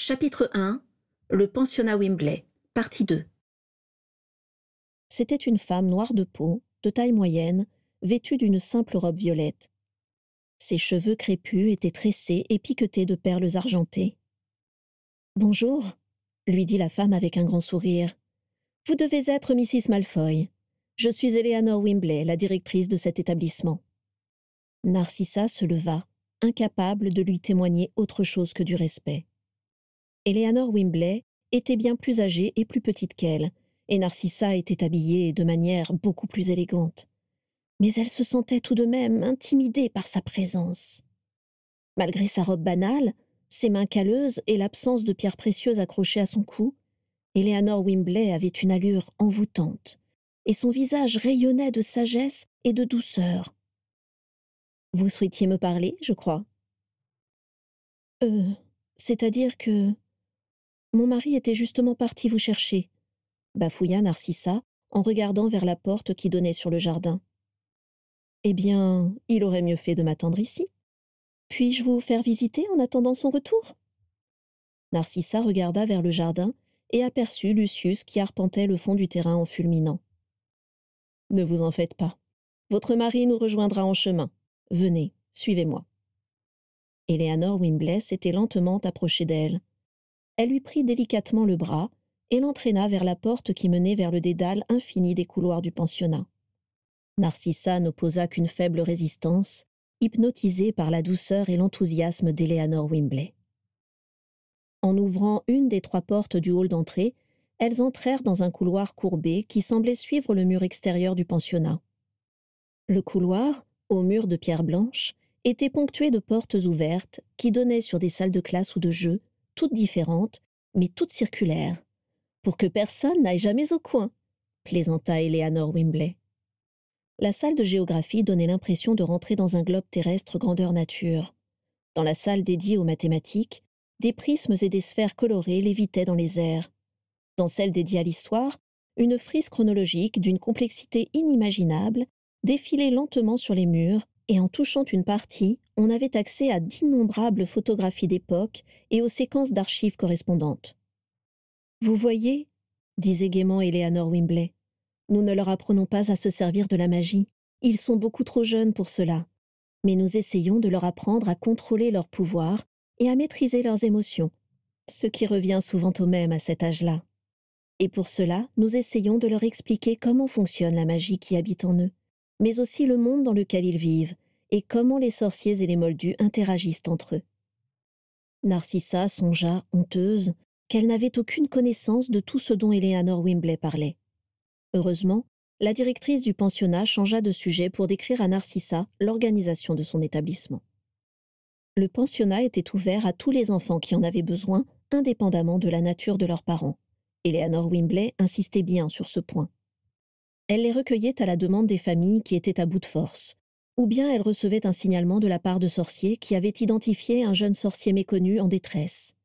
Chapitre 1. Le pensionnat Wimbley, partie 2. C'était une femme noire de peau, de taille moyenne, vêtue d'une simple robe violette. Ses cheveux crépus étaient tressés et piquetés de perles argentées. « Bonjour, » lui dit la femme avec un grand sourire. « Vous devez être Mrs. Malfoy. Je suis Eleanor Wimbley, la directrice de cet établissement. » Narcissa se leva, incapable de lui témoigner autre chose que du respect. Eleanor Wimbley était bien plus âgée et plus petite qu'elle, et Narcissa était habillée de manière beaucoup plus élégante. Mais elle se sentait tout de même intimidée par sa présence. Malgré sa robe banale, ses mains calleuses et l'absence de pierres précieuses accrochées à son cou, Eleanor Wimbley avait une allure envoûtante, et son visage rayonnait de sagesse et de douceur. « Vous souhaitiez me parler, je crois ?»« C'est-à-dire que... Mon mari était justement parti vous chercher, » bafouilla Narcissa en regardant vers la porte qui donnait sur le jardin. « Eh bien, il aurait mieux fait de m'attendre ici. Puis-je vous faire visiter en attendant son retour ?» Narcissa regarda vers le jardin et aperçut Lucius qui arpentait le fond du terrain en fulminant. « Ne vous en faites pas. Votre mari nous rejoindra en chemin. Venez, suivez-moi. » Eleanor Wimbley s'était lentement approchée d'elle. Elle lui prit délicatement le bras et l'entraîna vers la porte qui menait vers le dédale infini des couloirs du pensionnat. Narcissa n'opposa qu'une faible résistance, hypnotisée par la douceur et l'enthousiasme d'Eleanor Wimbley. En ouvrant une des 3 portes du hall d'entrée, elles entrèrent dans un couloir courbé qui semblait suivre le mur extérieur du pensionnat. Le couloir, aux murs de pierre blanche, était ponctué de portes ouvertes qui donnaient sur des salles de classe ou de jeu, toutes différentes, mais toutes circulaires, pour que personne n'aille jamais au coin, plaisanta Eleanor Wimbley. La salle de géographie donnait l'impression de rentrer dans un globe terrestre grandeur nature. Dans la salle dédiée aux mathématiques, des prismes et des sphères colorées lévitaient dans les airs. Dans celle dédiée à l'histoire, une frise chronologique d'une complexité inimaginable défilait lentement sur les murs, et en touchant une partie, on avait accès à d'innombrables photographies d'époque et aux séquences d'archives correspondantes. « Vous voyez, » disait gaiement Eleanor Wimbley, « nous ne leur apprenons pas à se servir de la magie. Ils sont beaucoup trop jeunes pour cela. Mais nous essayons de leur apprendre à contrôler leur pouvoir et à maîtriser leurs émotions, ce qui revient souvent au même à cet âge-là. Et pour cela, nous essayons de leur expliquer comment fonctionne la magie qui habite en eux, mais aussi le monde dans lequel ils vivent, et comment les sorciers et les moldus interagissent entre eux. » Narcissa songea, honteuse, qu'elle n'avait aucune connaissance de tout ce dont Eleanor Wimbley parlait. Heureusement, la directrice du pensionnat changea de sujet pour décrire à Narcissa l'organisation de son établissement. Le pensionnat était ouvert à tous les enfants qui en avaient besoin, indépendamment de la nature de leurs parents. Eleanor Wimbley insistait bien sur ce point. Elle les recueillait à la demande des familles qui étaient à bout de force, ou bien elle recevait un signalement de la part de sorciers qui avaient identifié un jeune sorcier méconnu en détresse.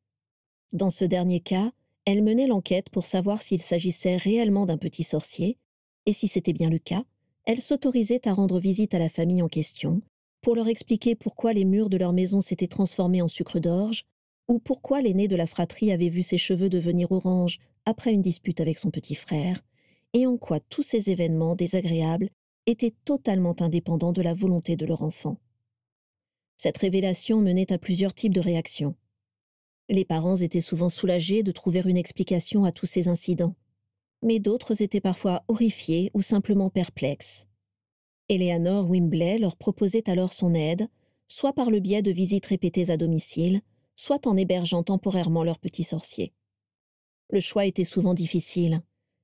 Dans ce dernier cas, elle menait l'enquête pour savoir s'il s'agissait réellement d'un petit sorcier, et si c'était bien le cas, elle s'autorisait à rendre visite à la famille en question, pour leur expliquer pourquoi les murs de leur maison s'étaient transformés en sucre d'orge, ou pourquoi l'aîné de la fratrie avait vu ses cheveux devenir orange après une dispute avec son petit frère, et en quoi tous ces événements désagréables étaient totalement indépendants de la volonté de leur enfant. Cette révélation menait à plusieurs types de réactions. Les parents étaient souvent soulagés de trouver une explication à tous ces incidents, mais d'autres étaient parfois horrifiés ou simplement perplexes. Eleanor Wimbley leur proposait alors son aide, soit par le biais de visites répétées à domicile, soit en hébergeant temporairement leur petit sorcier. Le choix était souvent difficile.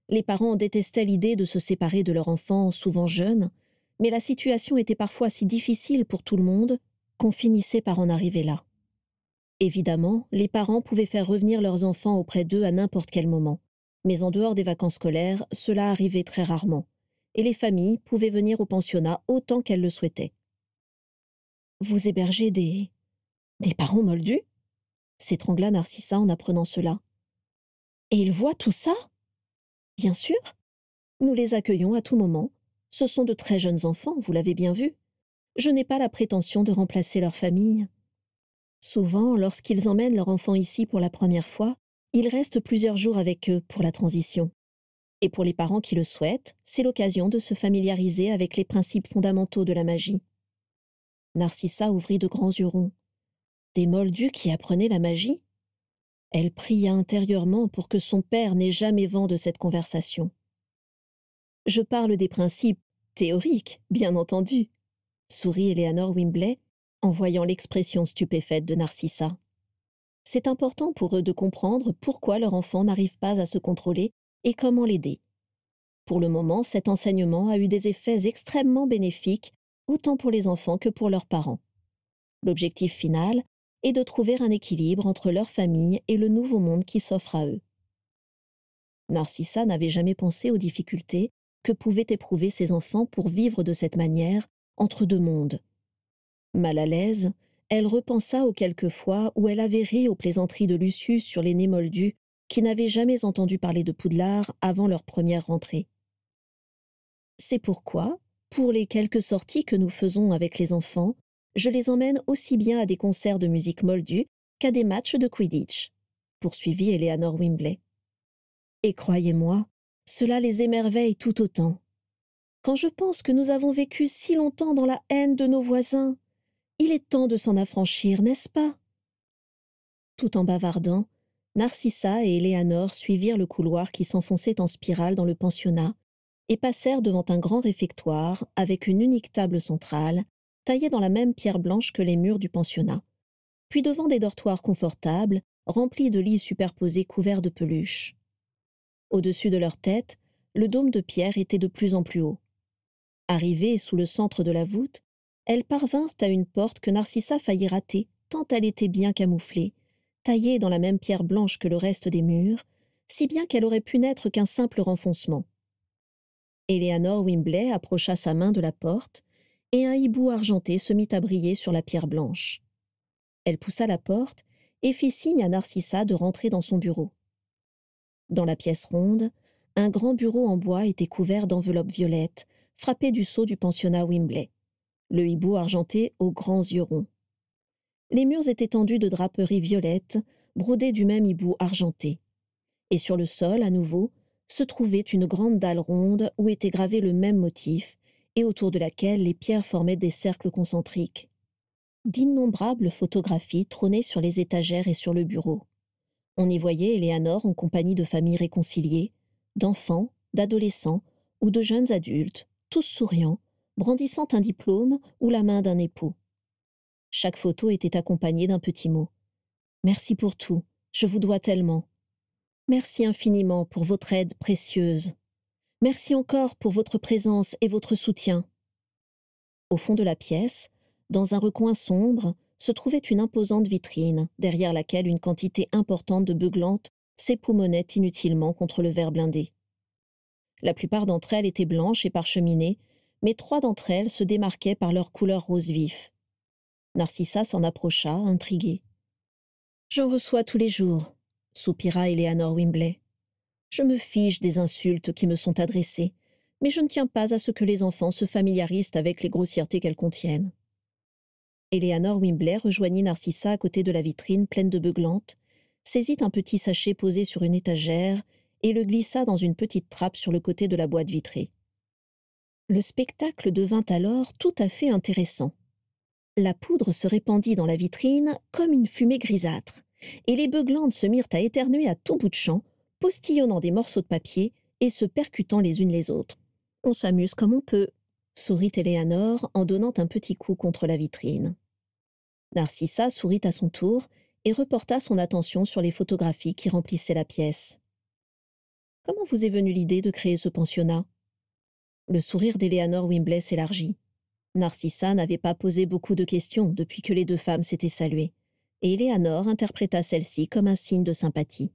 Les parents détestaient l'idée de se séparer de leur enfant, souvent jeune, mais la situation était parfois si difficile pour tout le monde qu'on finissait par en arriver là. Évidemment, les parents pouvaient faire revenir leurs enfants auprès d'eux à n'importe quel moment, mais en dehors des vacances scolaires, cela arrivait très rarement, et les familles pouvaient venir au pensionnat autant qu'elles le souhaitaient. « Vous hébergez des parents moldus ?» s'étrangla Narcissa en apprenant cela. « Et ils voient tout ça ?» « Bien sûr. Nous les accueillons à tout moment. Ce sont de très jeunes enfants, vous l'avez bien vu. Je n'ai pas la prétention de remplacer leur famille. » Souvent, lorsqu'ils emmènent leur enfant ici pour la première fois, ils restent plusieurs jours avec eux pour la transition. Et pour les parents qui le souhaitent, c'est l'occasion de se familiariser avec les principes fondamentaux de la magie. Narcissa ouvrit de grands yeux ronds. Des moldus qui apprenaient la magie? Elle pria intérieurement pour que son père n'ait jamais vent de cette conversation. Je parle des principes théoriques, bien entendu, sourit Eleanor Wimbley en voyant l'expression stupéfaite de Narcissa. C'est important pour eux de comprendre pourquoi leur enfant n'arrive pas à se contrôler et comment l'aider. Pour le moment, cet enseignement a eu des effets extrêmement bénéfiques, autant pour les enfants que pour leurs parents. L'objectif final est de trouver un équilibre entre leur famille et le nouveau monde qui s'offre à eux. Narcissa n'avait jamais pensé aux difficultés que pouvaient éprouver ses enfants pour vivre de cette manière entre deux mondes. Mal à l'aise, elle repensa aux quelques fois où elle avait ri aux plaisanteries de Lucius sur les nez moldus qui n'avaient jamais entendu parler de Poudlard avant leur première rentrée. C'est pourquoi, pour les quelques sorties que nous faisons avec les enfants, je les emmène aussi bien à des concerts de musique moldue qu'à des matchs de Quidditch, poursuivit Eleanor Wimbley. Et croyez-moi, cela les émerveille tout autant. Quand je pense que nous avons vécu si longtemps dans la haine de nos voisins, il est temps de s'en affranchir, n'est-ce pas? Tout en bavardant, Narcissa et Eleanor suivirent le couloir qui s'enfonçait en spirale dans le pensionnat et passèrent devant un grand réfectoire avec une unique table centrale, taillée dans la même pierre blanche que les murs du pensionnat, puis devant des dortoirs confortables, remplis de lits superposés couverts de peluches. Au-dessus de leur tête, le dôme de pierre était de plus en plus haut. Arrivées sous le centre de la voûte, elles parvinrent à une porte que Narcissa faillit rater, tant elle était bien camouflée, taillée dans la même pierre blanche que le reste des murs, si bien qu'elle aurait pu n'être qu'un simple renfoncement. Eleanor Wimbley approcha sa main de la porte, et un hibou argenté se mit à briller sur la pierre blanche. Elle poussa la porte et fit signe à Narcissa de rentrer dans son bureau. Dans la pièce ronde, un grand bureau en bois était couvert d'enveloppes violettes, frappées du sceau du pensionnat Wimbley, le hibou argenté aux grands yeux ronds. Les murs étaient tendus de draperies violettes, brodées du même hibou argenté. Et sur le sol, à nouveau, se trouvait une grande dalle ronde où était gravé le même motif, et autour de laquelle les pierres formaient des cercles concentriques. D'innombrables photographies trônaient sur les étagères et sur le bureau. On y voyait Eleanor en compagnie de familles réconciliées, d'enfants, d'adolescents ou de jeunes adultes, tous souriants, brandissant un diplôme ou la main d'un époux. Chaque photo était accompagnée d'un petit mot. « Merci pour tout, je vous dois tellement. Merci infiniment pour votre aide précieuse. Merci encore pour votre présence et votre soutien. » Au fond de la pièce, dans un recoin sombre, se trouvait une imposante vitrine, derrière laquelle une quantité importante de beuglantes s'époumonaient inutilement contre le verre blindé. La plupart d'entre elles étaient blanches et parcheminées, mais 3 d'entre elles se démarquaient par leur couleur rose vif. Narcissa s'en approcha, intriguée. « J'en reçois tous les jours, » soupira Eleanor Wimbley. « Je me fiche des insultes qui me sont adressées, mais je ne tiens pas à ce que les enfants se familiarisent avec les grossièretés qu'elles contiennent. » Eleanor Wimbley rejoignit Narcissa à côté de la vitrine pleine de beuglantes, saisit un petit sachet posé sur une étagère et le glissa dans une petite trappe sur le côté de la boîte vitrée. Le spectacle devint alors tout à fait intéressant. La poudre se répandit dans la vitrine comme une fumée grisâtre, et les beuglantes se mirent à éternuer à tout bout de champ, postillonnant des morceaux de papier et se percutant les unes les autres. « On s'amuse comme on peut », sourit Eleanor en donnant un petit coup contre la vitrine. Narcissa sourit à son tour et reporta son attention sur les photographies qui remplissaient la pièce. « Comment vous est venue l'idée de créer ce pensionnat ?» Le sourire d'Eleanor Wimbley s'élargit. Narcissa n'avait pas posé beaucoup de questions depuis que les 2 femmes s'étaient saluées, et Eleanor interpréta celle-ci comme un signe de sympathie.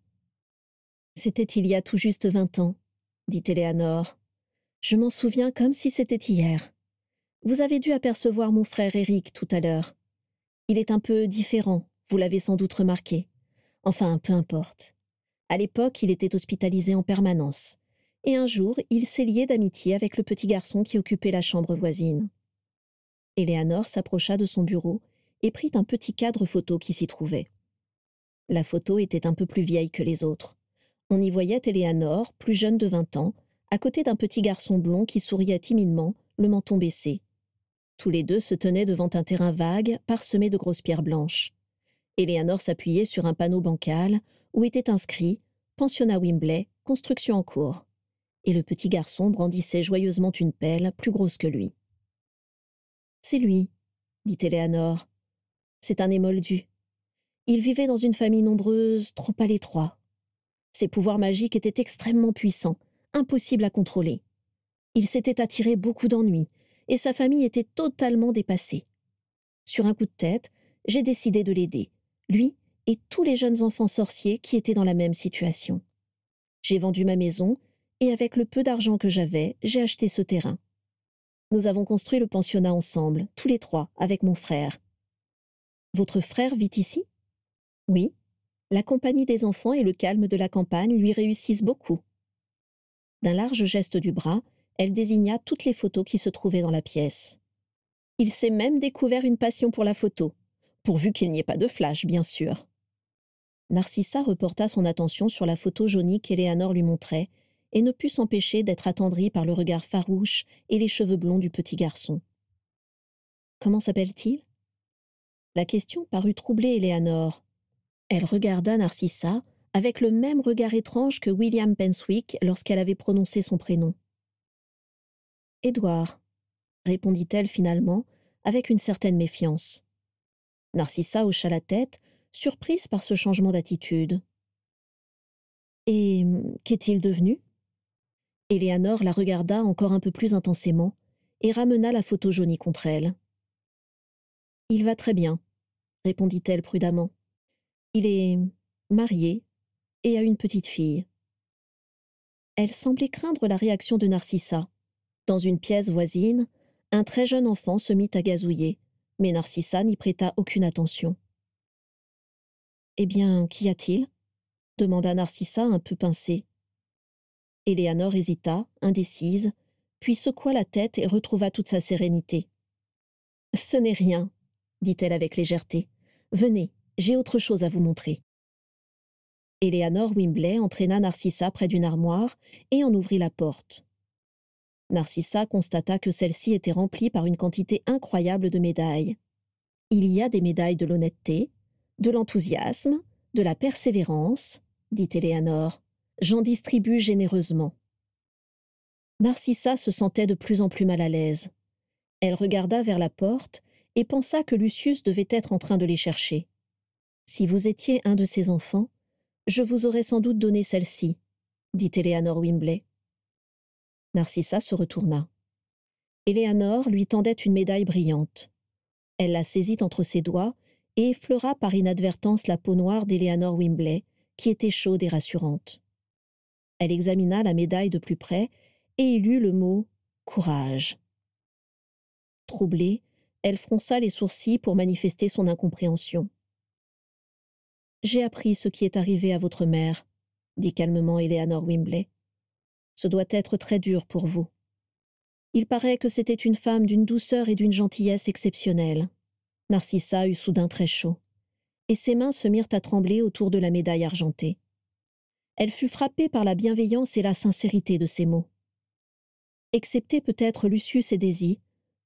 « C'était il y a tout juste 20 ans, » dit Eleanor. « Je m'en souviens comme si c'était hier. Vous avez dû apercevoir mon frère Eric tout à l'heure. Il est un peu différent, vous l'avez sans doute remarqué. Enfin, peu importe. À l'époque, il était hospitalisé en permanence, et un jour, il s'est lié d'amitié avec le petit garçon qui occupait la chambre voisine. » Eleanor s'approcha de son bureau et prit un petit cadre photo qui s'y trouvait. La photo était un peu plus vieille que les autres. On y voyait Éléanore, plus jeune de 20 ans, à côté d'un petit garçon blond qui souriait timidement, le menton baissé. Tous les deux se tenaient devant un terrain vague, parsemé de grosses pierres blanches. Éléanore s'appuyait sur un panneau bancal où était inscrit « Pensionnat Wimbley, construction en cours ». Et le petit garçon brandissait joyeusement une pelle plus grosse que lui. « C'est lui, » dit Éléanore. « C'est un émoldu. Il vivait dans une famille nombreuse, trop à l'étroit. Ses pouvoirs magiques étaient extrêmement puissants, impossibles à contrôler. Il s'était attiré beaucoup d'ennuis, et sa famille était totalement dépassée. Sur un coup de tête, j'ai décidé de l'aider, lui et tous les jeunes enfants sorciers qui étaient dans la même situation. J'ai vendu ma maison, et avec le peu d'argent que j'avais, j'ai acheté ce terrain. Nous avons construit le pensionnat ensemble, tous les trois, avec mon frère. Votre frère vit ici ? Oui. La compagnie des enfants et le calme de la campagne lui réussissent beaucoup. D'un large geste du bras, elle désigna toutes les photos qui se trouvaient dans la pièce. Il s'est même découvert une passion pour la photo, pourvu qu'il n'y ait pas de flash, bien sûr. Narcissa reporta son attention sur la photo jaunie qu'Éléanore lui montrait et ne put s'empêcher d'être attendrie par le regard farouche et les cheveux blonds du petit garçon. Comment s'appelle-t-il ? La question parut troubler Éléanore. Elle regarda Narcissa avec le même regard étrange que William Penswick lorsqu'elle avait prononcé son prénom. « Édouard », répondit-elle finalement, avec une certaine méfiance. Narcissa hocha la tête, surprise par ce changement d'attitude. « Et qu'est-il devenu ?» Éléanore la regarda encore un peu plus intensément et ramena la photo jaunie contre elle. « Il va très bien, » répondit-elle prudemment. « Il est marié et a une petite fille. » Elle semblait craindre la réaction de Narcissa. Dans une pièce voisine, un très jeune enfant se mit à gazouiller, mais Narcissa n'y prêta aucune attention. « Eh bien, qu'y a-t-il » demanda Narcissa un peu pincée. Éléanore hésita, indécise, puis secoua la tête et retrouva toute sa sérénité. « Ce n'est rien, » dit-elle avec légèreté. « Venez, j'ai autre chose à vous montrer. » Éléanore Wimbley entraîna Narcissa près d'une armoire et en ouvrit la porte. Narcissa constata que celle-ci était remplie par une quantité incroyable de médailles. Il y a des médailles de l'honnêteté, de l'enthousiasme, de la persévérance, dit Éléanore. J'en distribue généreusement. Narcissa se sentait de plus en plus mal à l'aise. Elle regarda vers la porte et pensa que Lucius devait être en train de les chercher. Si vous étiez un de ses enfants, je vous aurais sans doute donné celle-ci, dit Éléanore Wimbley. Narcissa se retourna. Éléanore lui tendait une médaille brillante. Elle la saisit entre ses doigts et effleura par inadvertance la peau noire d'Éléanore Wimbley, qui était chaude et rassurante. Elle examina la médaille de plus près et y lut le mot « courage ». Troublée, elle fronça les sourcils pour manifester son incompréhension. « J'ai appris ce qui est arrivé à votre mère, » dit calmement Éléanore Wimbley. « Ce doit être très dur pour vous. Il paraît que c'était une femme d'une douceur et d'une gentillesse exceptionnelles. » Narcissa eut soudain très chaud, et ses mains se mirent à trembler autour de la médaille argentée. Elle fut frappée par la bienveillance et la sincérité de ces mots. Excepté peut-être Lucius et Daisy,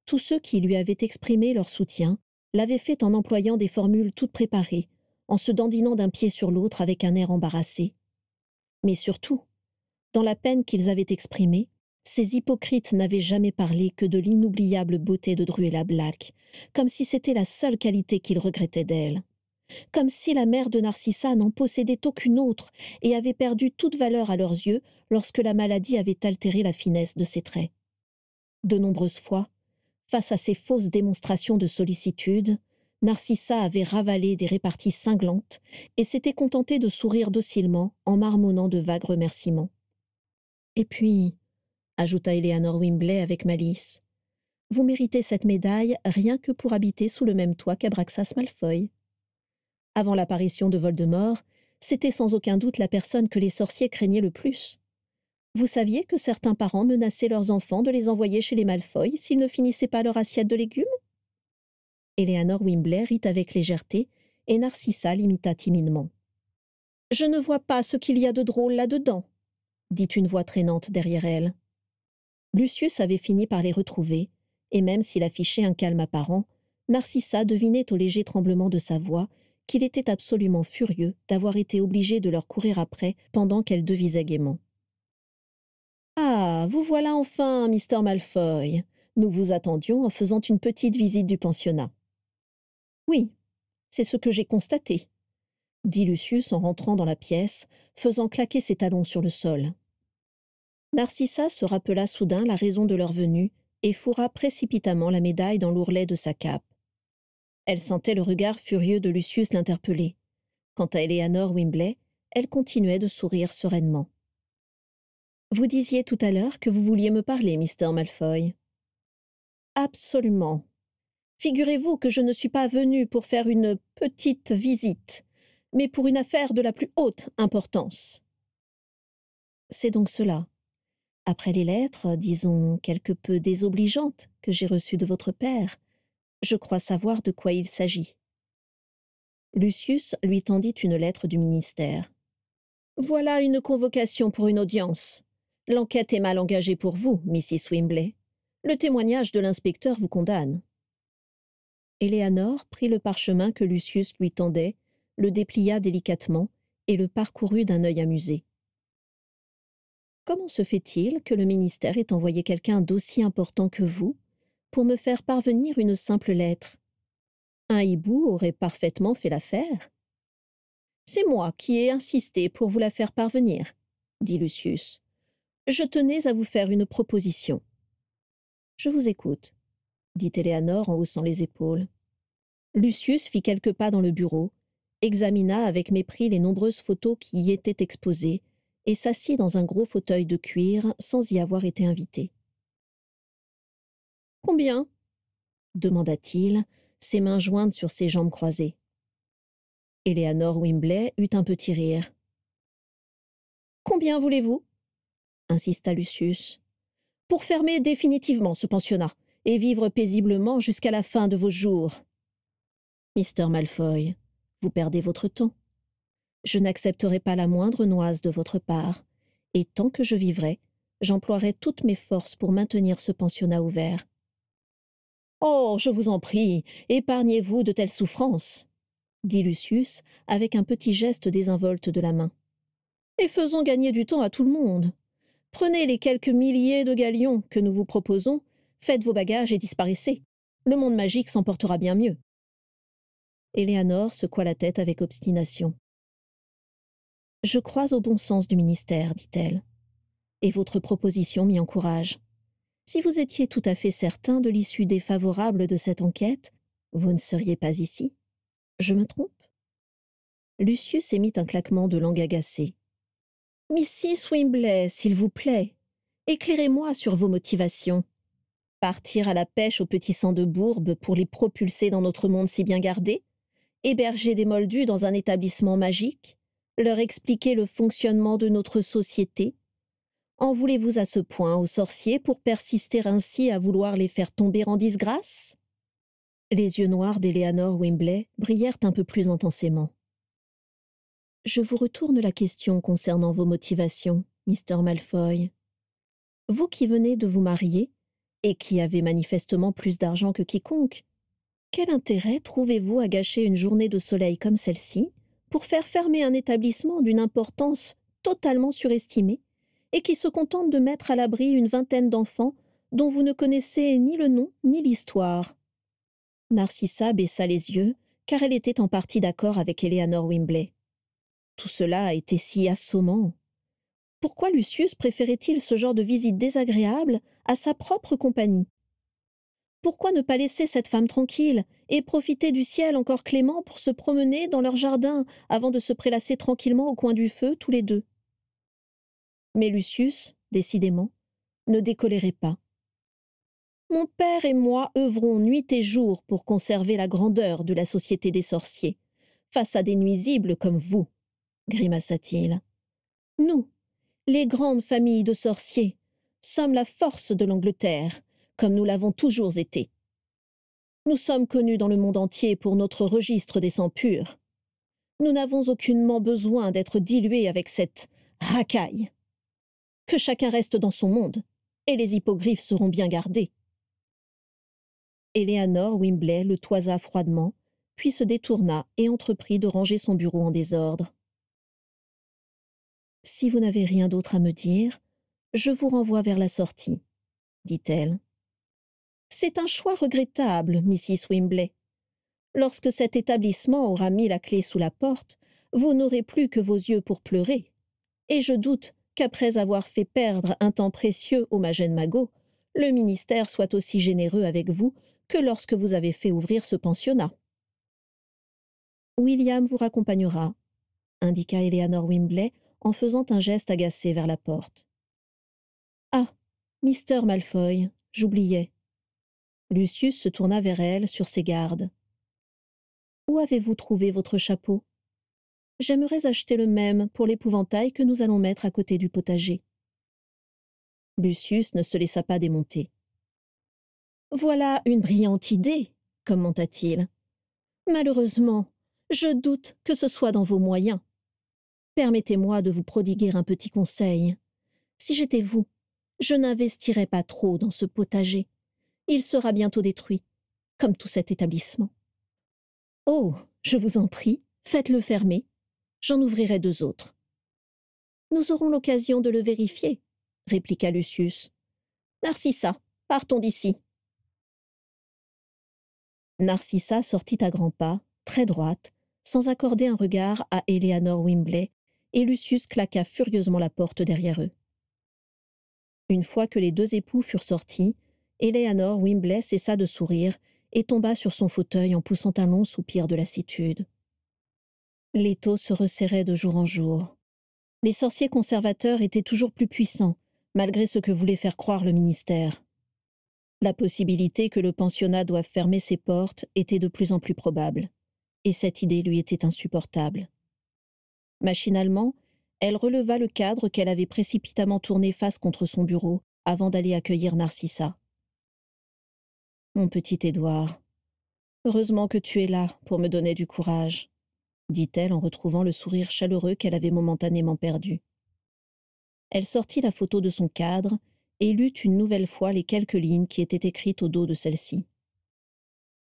tous ceux qui lui avaient exprimé leur soutien l'avaient fait en employant des formules toutes préparées, en se dandinant d'un pied sur l'autre avec un air embarrassé. Mais surtout, dans la peine qu'ils avaient exprimée, ces hypocrites n'avaient jamais parlé que de l'inoubliable beauté de Druella Black, comme si c'était la seule qualité qu'ils regrettaient d'elle. Comme si la mère de Narcissa n'en possédait aucune autre et avait perdu toute valeur à leurs yeux lorsque la maladie avait altéré la finesse de ses traits. De nombreuses fois, face à ces fausses démonstrations de sollicitude, Narcissa avait ravalé des réparties cinglantes et s'était contentée de sourire docilement en marmonnant de vagues remerciements. « Et puis, » ajouta Éléanore Wimbley avec malice, « vous méritez cette médaille rien que pour habiter sous le même toit qu'Abraxas Malfoy. Avant l'apparition de Voldemort, c'était sans aucun doute la personne que les sorciers craignaient le plus. Vous saviez que certains parents menaçaient leurs enfants de les envoyer chez les Malfoy s'ils ne finissaient pas leur assiette de légumes ? Éléanore Wimbley rit avec légèreté, et Narcissa l'imita timidement. « Je ne vois pas ce qu'il y a de drôle là-dedans, » dit une voix traînante derrière elle. Lucius avait fini par les retrouver, et même s'il affichait un calme apparent, Narcissa devinait au léger tremblement de sa voix qu'il était absolument furieux d'avoir été obligé de leur courir après pendant qu'elle devisait gaiement. « Ah, vous voilà enfin, Mr. Malfoy. Nous vous attendions en faisant une petite visite du pensionnat. »« Oui, c'est ce que j'ai constaté, » dit Lucius en rentrant dans la pièce, faisant claquer ses talons sur le sol. Narcissa se rappela soudain la raison de leur venue et fourra précipitamment la médaille dans l'ourlet de sa cape. Elle sentait le regard furieux de Lucius l'interpeller. Quant à Éléanore Wimbley, elle continuait de sourire sereinement. « Vous disiez tout à l'heure que vous vouliez me parler, Mr. Malfoy. »« Absolument. Figurez-vous que je ne suis pas venue pour faire une petite visite, mais pour une affaire de la plus haute importance. » « C'est donc cela. Après les lettres, disons, quelque peu désobligeantes que j'ai reçues de votre père, je crois savoir de quoi il s'agit. » Lucius lui tendit une lettre du ministère. « Voilà une convocation pour une audience. L'enquête est mal engagée pour vous, Mrs. Wimbley. Le témoignage de l'inspecteur vous condamne. » Éléanore prit le parchemin que Lucius lui tendait, le déplia délicatement et le parcourut d'un œil amusé. « Comment se fait-il que le ministère ait envoyé quelqu'un d'aussi important que vous pour me faire parvenir une simple lettre? Un hibou aurait parfaitement fait l'affaire. »« C'est moi qui ai insisté pour vous la faire parvenir, » dit Lucius. « Je tenais à vous faire une proposition. »« Je vous écoute, » dit Éléanore en haussant les épaules. Lucius fit quelques pas dans le bureau, examina avec mépris les nombreuses photos qui y étaient exposées et s'assit dans un gros fauteuil de cuir sans y avoir été invité. « Combien ?» demanda-t-il, ses mains jointes sur ses jambes croisées. Éléanore Wimbley eut un petit rire. « Combien voulez-vous » insista Lucius. « Pour fermer définitivement ce pensionnat et vivre paisiblement jusqu'à la fin de vos jours. » « Mr. Malfoy, vous perdez votre temps. Je n'accepterai pas la moindre noise de votre part, et tant que je vivrai, j'emploierai toutes mes forces pour maintenir ce pensionnat ouvert. »« Oh, je vous en prie, épargnez-vous de telles souffrances, » dit Lucius avec un petit geste désinvolte de la main. « Et faisons gagner du temps à tout le monde. Prenez les quelques milliers de galions que nous vous proposons, faites vos bagages et disparaissez. Le monde magique s'en portera bien mieux. » Éléanore secoua la tête avec obstination. « Je crois au bon sens du ministère, dit-elle, et votre proposition m'y encourage. Si vous étiez tout à fait certain de l'issue défavorable de cette enquête, vous ne seriez pas ici. Je me trompe ?» Lucius émit un claquement de langue agacé. « Mrs. Wimbley, s'il vous plaît, éclairez-moi sur vos motivations. Partir à la pêche aux petits sangs de bourbe pour les propulser dans notre monde si bien gardé? Héberger des moldus dans un établissement magique? Leur expliquer le fonctionnement de notre société? En voulez-vous à ce point aux sorciers pour persister ainsi à vouloir les faire tomber en disgrâce ?» Les yeux noirs d'Éléanore Wimbley brillèrent un peu plus intensément. « Je vous retourne la question concernant vos motivations, Mr. Malfoy. Vous qui venez de vous marier, et qui avez manifestement plus d'argent que quiconque, quel intérêt trouvez-vous à gâcher une journée de soleil comme celle-ci pour faire fermer un établissement d'une importance totalement surestimée et qui se contente de mettre à l'abri une vingtaine d'enfants dont vous ne connaissez ni le nom ni l'histoire ?» Narcissa baissa les yeux, car elle était en partie d'accord avec Éléanore Wimbley. Tout cela était si assommant. Pourquoi Lucius préférait-il ce genre de visite désagréable à sa propre compagnie? Pourquoi ne pas laisser cette femme tranquille et profiter du ciel encore clément pour se promener dans leur jardin avant de se prélasser tranquillement au coin du feu tous les deux? Mais Lucius, décidément, ne décolérait pas. « Mon père et moi œuvrons nuit et jour pour conserver la grandeur de la société des sorciers, face à des nuisibles comme vous, » grimaça-t-il. « Nous, les grandes familles de sorciers, sommes la force de l'Angleterre, comme nous l'avons toujours été. » Nous sommes connus dans le monde entier pour notre registre des sangs purs. Nous n'avons aucunement besoin d'être dilués avec cette racaille. Que chacun reste dans son monde, et les hippogriffes seront bien gardés. » Eleanor Wimbley le toisa froidement, puis se détourna et entreprit de ranger son bureau en désordre. « Si vous n'avez rien d'autre à me dire, je vous renvoie vers la sortie, » dit-elle. « C'est un choix regrettable, Mrs. Wimbley. Lorsque cet établissement aura mis la clé sous la porte, vous n'aurez plus que vos yeux pour pleurer. Et je doute qu'après avoir fait perdre un temps précieux au Magen Mago, le ministère soit aussi généreux avec vous que lorsque vous avez fait ouvrir ce pensionnat. »« William vous raccompagnera, » indiqua Eleanor Wimbley en faisant un geste agacé vers la porte. « Ah, Mr. Malfoy, j'oubliais. » Lucius se tourna vers elle sur ses gardes. « Où avez-vous trouvé votre chapeau ? J'aimerais acheter le même pour l'épouvantail que nous allons mettre à côté du potager. » Lucius ne se laissa pas démonter. « Voilà une brillante idée, » commenta-t-il. « Malheureusement, je doute que ce soit dans vos moyens. Permettez-moi de vous prodiguer un petit conseil. Si j'étais vous, je n'investirais pas trop dans ce potager. Il sera bientôt détruit, comme tout cet établissement. »« Oh, je vous en prie, faites-le fermer. J'en ouvrirai 2 autres. »« Nous aurons l'occasion de le vérifier, » répliqua Lucius. « Narcissa, partons d'ici. » Narcissa sortit à grands pas, très droite, sans accorder un regard à Eleanor Wimbley, et Lucius claqua furieusement la porte derrière eux. Une fois que les 2 époux furent sortis, Eleanor Wimbley cessa de sourire et tomba sur son fauteuil en poussant un long soupir de lassitude. L'étau se resserrait de jour en jour. Les sorciers conservateurs étaient toujours plus puissants, malgré ce que voulait faire croire le ministère. La possibilité que le pensionnat doive fermer ses portes était de plus en plus probable, et cette idée lui était insupportable. Machinalement, elle releva le cadre qu'elle avait précipitamment tourné face contre son bureau avant d'aller accueillir Narcissa. « Mon petit Édouard, heureusement que tu es là pour me donner du courage, » dit-elle en retrouvant le sourire chaleureux qu'elle avait momentanément perdu. Elle sortit la photo de son cadre et lut une nouvelle fois les quelques lignes qui étaient écrites au dos de celle-ci.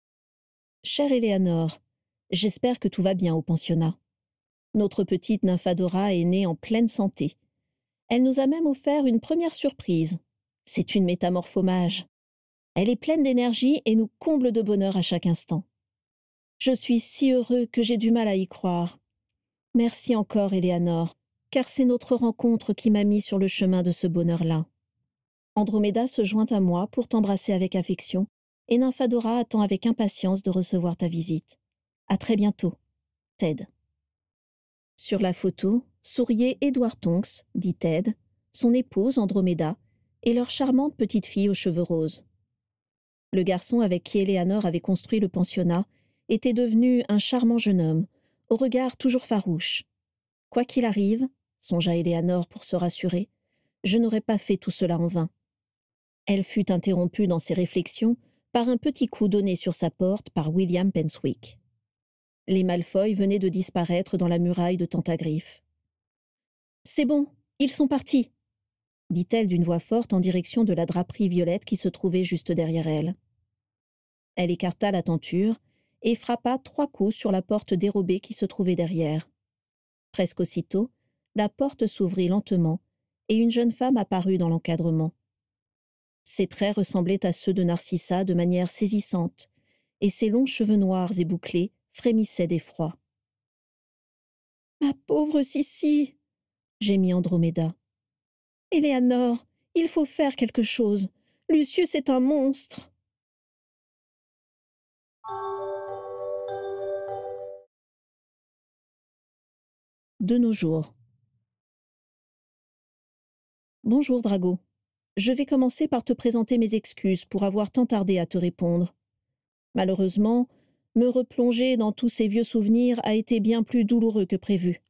« Chère Éléanore, j'espère que tout va bien au pensionnat. Notre petite Nymphadora est née en pleine santé. Elle nous a même offert une première surprise. C'est une métamorphomage. Elle est pleine d'énergie et nous comble de bonheur à chaque instant. Je suis si heureux que j'ai du mal à y croire. Merci encore, Éléanore, car c'est notre rencontre qui m'a mis sur le chemin de ce bonheur-là. Androméda se joint à moi pour t'embrasser avec affection, et Nymphadora attend avec impatience de recevoir ta visite. À très bientôt. Ted. » Sur la photo, souriait Édouard Tonks, dit Ted, son épouse Androméda, et leur charmante petite fille aux cheveux roses. Le garçon avec qui Éléanor avait construit le pensionnat était devenu un charmant jeune homme, au regard toujours farouche. Quoi qu'il arrive, songea Éléanor pour se rassurer, je n'aurais pas fait tout cela en vain. Elle fut interrompue dans ses réflexions par un petit coup donné sur sa porte par William Penswick. Les Malfoy venaient de disparaître dans la muraille de Tentagriff. « C'est bon, ils sont partis !» dit-elle d'une voix forte en direction de la draperie violette qui se trouvait juste derrière elle. Elle écarta la tenture et frappa 3 coups sur la porte dérobée qui se trouvait derrière. Presque aussitôt, la porte s'ouvrit lentement et une jeune femme apparut dans l'encadrement. Ses traits ressemblaient à ceux de Narcissa de manière saisissante, et ses longs cheveux noirs et bouclés frémissaient d'effroi. « Ma pauvre Sissi !» gémit Androméda. « Éléanor, il faut faire quelque chose. Lucius est un monstre !» De nos jours. « Bonjour, Drago. Je vais commencer par te présenter mes excuses pour avoir tant tardé à te répondre. Malheureusement, me replonger dans tous ces vieux souvenirs a été bien plus douloureux que prévu.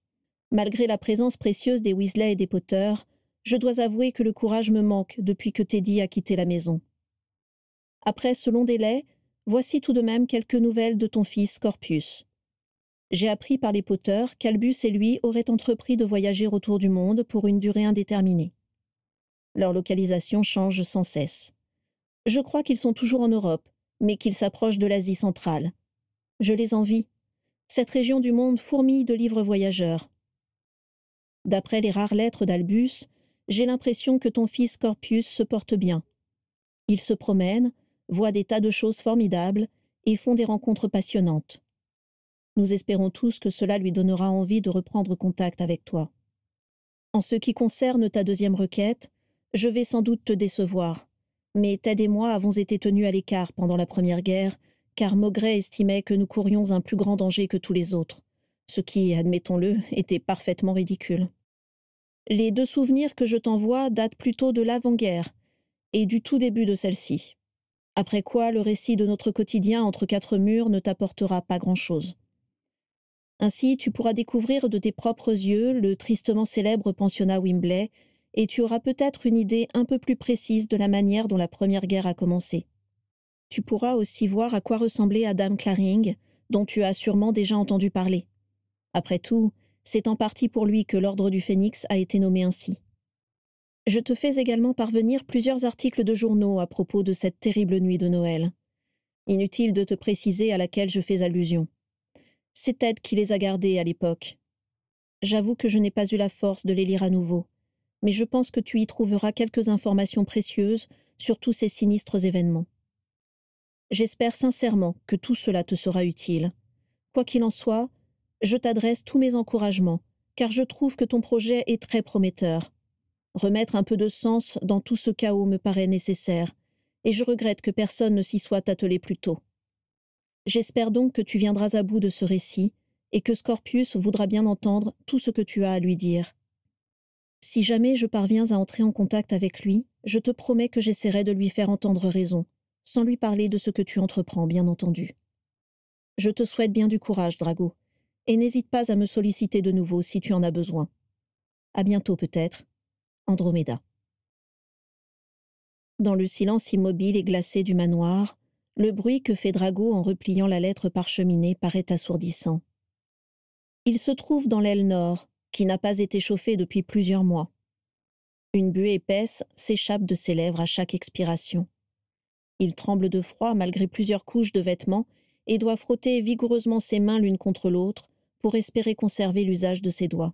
Malgré la présence précieuse des Weasley et des Potter, je dois avouer que le courage me manque depuis que Teddy a quitté la maison. Après ce long délai, voici tout de même quelques nouvelles de ton fils Scorpius. J'ai appris par les Potter qu'Albus et lui auraient entrepris de voyager autour du monde pour une durée indéterminée. Leur localisation change sans cesse. Je crois qu'ils sont toujours en Europe, mais qu'ils s'approchent de l'Asie centrale. Je les envie. Cette région du monde fourmille de livres voyageurs. D'après les rares lettres d'Albus, j'ai l'impression que ton fils Scorpius se porte bien. Il se promène, voit des tas de choses formidables et font des rencontres passionnantes. Nous espérons tous que cela lui donnera envie de reprendre contact avec toi. En ce qui concerne ta deuxième requête, je vais sans doute te décevoir, mais Ted et moi avons été tenus à l'écart pendant la Première Guerre, car Maugrey estimait que nous courions un plus grand danger que tous les autres, ce qui, admettons-le, était parfaitement ridicule. Les 2 souvenirs que je t'envoie datent plutôt de l'avant-guerre et du tout début de celle-ci. Après quoi, le récit de notre quotidien entre 4 murs ne t'apportera pas grand-chose. Ainsi, tu pourras découvrir de tes propres yeux le tristement célèbre pensionnat Wimbley, et tu auras peut-être une idée un peu plus précise de la manière dont la Première Guerre a commencé. Tu pourras aussi voir à quoi ressemblait Adam Claring, dont tu as sûrement déjà entendu parler. Après tout, c'est en partie pour lui que l'Ordre du Phénix a été nommé ainsi. Je te fais également parvenir plusieurs articles de journaux à propos de cette terrible nuit de Noël. Inutile de te préciser à laquelle je fais allusion. C'est Ted qui les a gardés à l'époque. J'avoue que je n'ai pas eu la force de les lire à nouveau, mais je pense que tu y trouveras quelques informations précieuses sur tous ces sinistres événements. J'espère sincèrement que tout cela te sera utile. Quoi qu'il en soit, je t'adresse tous mes encouragements, car je trouve que ton projet est très prometteur. Remettre un peu de sens dans tout ce chaos me paraît nécessaire, et je regrette que personne ne s'y soit attelé plus tôt. J'espère donc que tu viendras à bout de ce récit, et que Scorpius voudra bien entendre tout ce que tu as à lui dire. Si jamais je parviens à entrer en contact avec lui, je te promets que j'essaierai de lui faire entendre raison, sans lui parler de ce que tu entreprends, bien entendu. Je te souhaite bien du courage, Drago, et n'hésite pas à me solliciter de nouveau si tu en as besoin. À bientôt peut-être. Andromeda. Dans le silence immobile et glacé du manoir, le bruit que fait Drago en repliant la lettre parcheminée paraît assourdissant. Il se trouve dans l'aile nord, qui n'a pas été chauffée depuis plusieurs mois. Une buée épaisse s'échappe de ses lèvres à chaque expiration. Il tremble de froid malgré plusieurs couches de vêtements et doit frotter vigoureusement ses mains l'une contre l'autre pour espérer conserver l'usage de ses doigts.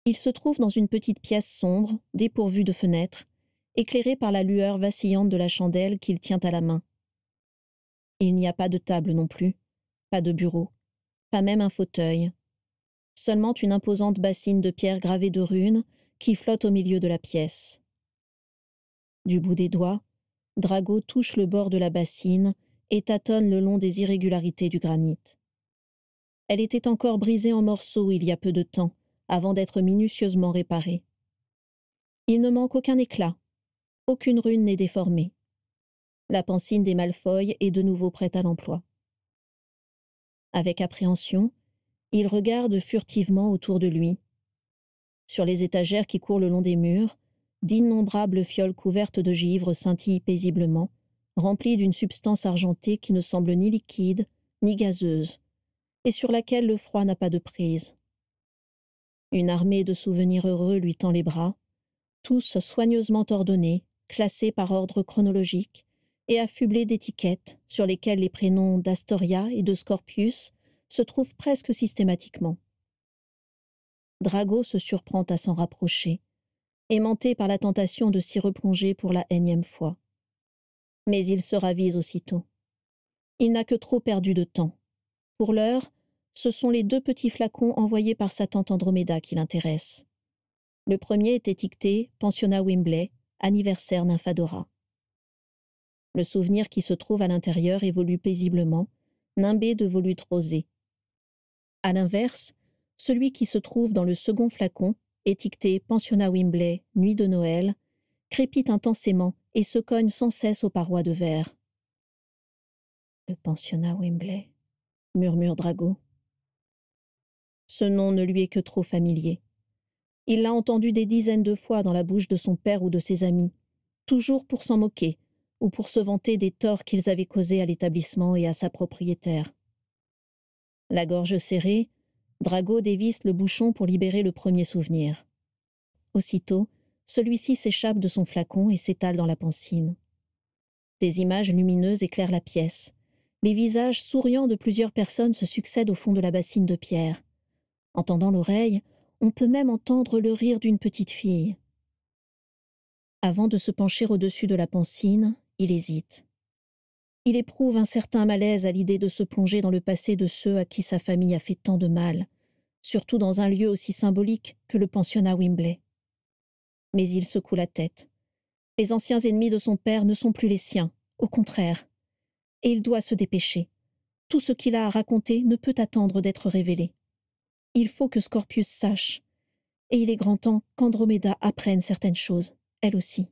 Il se trouve dans une petite pièce sombre, dépourvue de fenêtres, éclairée par la lueur vacillante de la chandelle qu'il tient à la main. Il n'y a pas de table non plus, pas de bureau, pas même un fauteuil. Seulement une imposante bassine de pierre gravée de runes qui flotte au milieu de la pièce. Du bout des doigts, Drago touche le bord de la bassine et tâtonne le long des irrégularités du granit. Elle était encore brisée en morceaux il y a peu de temps, avant d'être minutieusement réparée. Il ne manque aucun éclat, aucune rune n'est déformée. La pancine des Malfoy est de nouveau prête à l'emploi. Avec appréhension, il regarde furtivement autour de lui. Sur les étagères qui courent le long des murs, d'innombrables fioles couvertes de givre scintillent paisiblement, remplies d'une substance argentée qui ne semble ni liquide, ni gazeuse, et sur laquelle le froid n'a pas de prise. Une armée de souvenirs heureux lui tend les bras, tous soigneusement ordonnés, classés par ordre chronologique, et affublés d'étiquettes sur lesquelles les prénoms d'Astoria et de Scorpius se trouvent presque systématiquement. Drago se surprend à s'en rapprocher, aimanté par la tentation de s'y replonger pour la énième fois. Mais il se ravise aussitôt. Il n'a que trop perdu de temps. Pour l'heure, ce sont les 2 petits flacons envoyés par sa tante Andromeda qui l'intéressent. Le premier est étiqueté « Pensionnat Wimbley, anniversaire Nymphadora ». Le souvenir qui se trouve à l'intérieur évolue paisiblement, nimbé de volutes rosées. À l'inverse, celui qui se trouve dans le second flacon, étiqueté « Pensionnat Wimbley, nuit de Noël », crépite intensément et se cogne sans cesse aux parois de verre. « Le pensionnat Wimbley », murmure Drago. Ce nom ne lui est que trop familier. Il l'a entendu des dizaines de fois dans la bouche de son père ou de ses amis, toujours pour s'en moquer, ou pour se vanter des torts qu'ils avaient causés à l'établissement et à sa propriétaire. La gorge serrée, Drago dévisse le bouchon pour libérer le premier souvenir. Aussitôt, celui-ci s'échappe de son flacon et s'étale dans la pancine. Des images lumineuses éclairent la pièce. Les visages souriants de plusieurs personnes se succèdent au fond de la bassine de pierre. En tendant l'oreille, on peut même entendre le rire d'une petite fille. Avant de se pencher au-dessus de la pancine, il hésite. Il éprouve un certain malaise à l'idée de se plonger dans le passé de ceux à qui sa famille a fait tant de mal, surtout dans un lieu aussi symbolique que le pensionnat Wimbley. Mais il secoue la tête. Les anciens ennemis de son père ne sont plus les siens, au contraire. Et il doit se dépêcher. Tout ce qu'il a à raconter ne peut attendre d'être révélé. Il faut que Scorpius sache. Et il est grand temps qu'Andromeda apprenne certaines choses, elle aussi.